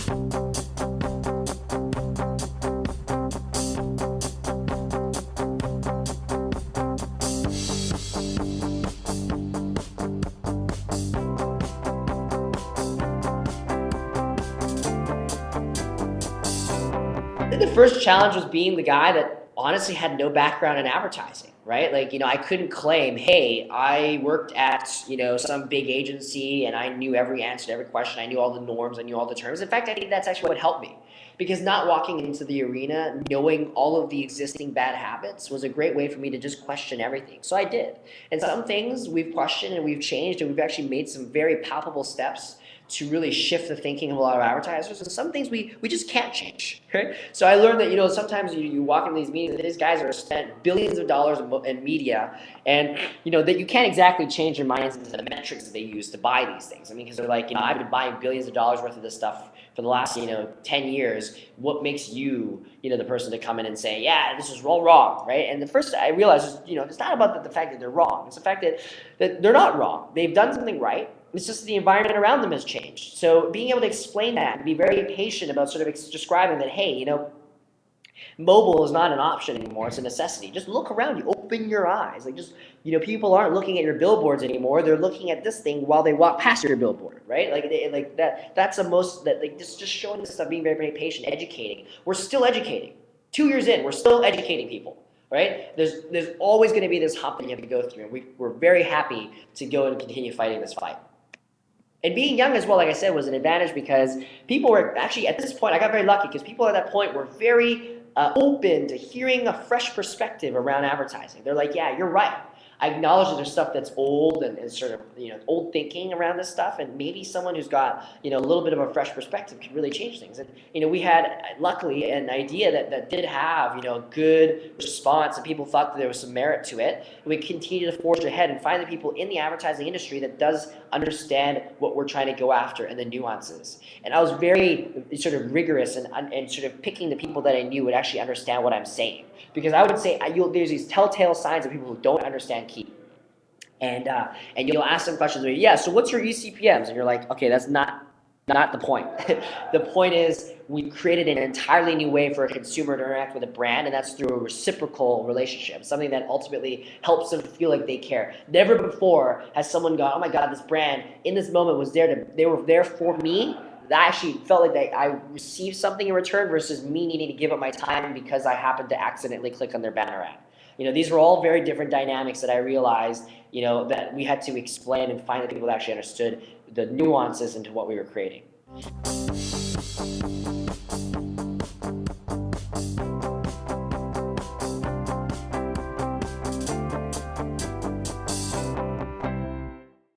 I think the first challenge was being the guy that honestly had no background in advertising, right? Like, I couldn't claim, hey, I worked at, some big agency and I knew every answer to every question. I knew all the norms, I knew all the terms. In fact, I think that's actually what helped me, because not walking into the arena, knowing all of the existing bad habits was a great way for me to just question everything. So I did. And some things we've questioned and we've changed, and we've actually made some very palpable steps to really shift the thinking of a lot of advertisers. And some things we just can't change, right? So I learned that, sometimes you walk into these meetings and these guys are spent billions of dollars in media, and, that you can't exactly change their minds into the metrics that they use to buy these things. I mean, because they're like, I've been buying billions of dollars worth of this stuff for the last, 10 years. What makes you, the person to come in and say, yeah, this is all wrong, right? And the first I realized is, it's not about the fact that they're wrong. It's the fact that they're not wrong. They've done something right. It's just the environment around them has changed. So being able to explain that and be very patient about sort of describing that, hey, mobile is not an option anymore. It's a necessity. Just look around you. Open your eyes. Like, just, people aren't looking at your billboards anymore. They're looking at this thing while they walk past your billboard, right? Like that. That's the most, that, like, just showing this stuff, being very, very patient, educating. We're still educating. 2 years in, we're still educating people. Right? There's always going to be this hump that you have to go through, and we're very happy to go and continue fighting this fight. And being young as well, like I said, was an advantage, because people were actually, at this point, I got very lucky because people at that point were very open to hearing a fresh perspective around advertising. They're like, yeah, you're right. I acknowledge that there's stuff that's old and sort of, old thinking around this stuff, and maybe someone who's got, a little bit of a fresh perspective can really change things. And, we had, luckily, an idea that did have, good response, and people thought that there was some merit to it. And we continue to forge ahead and find the people in the advertising industry that does understand what we're trying to go after and the nuances. And I was very sort of rigorous and sort of picking the people that I knew would actually understand what I'm saying. Because I would say there's these telltale signs of people who don't understand key. And you'll ask them questions where, yeah, so what's your eCPMs? And you're like, okay, that's not the point. The point is, we created an entirely new way for a consumer to interact with a brand, and that's through a reciprocal relationship, something that ultimately helps them feel like they care. Never before has someone gone, oh my God, this brand in this moment was they were there for me. I actually felt like I received something in return versus me needing to give up my time because I happened to accidentally click on their banner ad. These were all very different dynamics that I realized, that we had to explain and find the people that actually understood the nuances into what we were creating.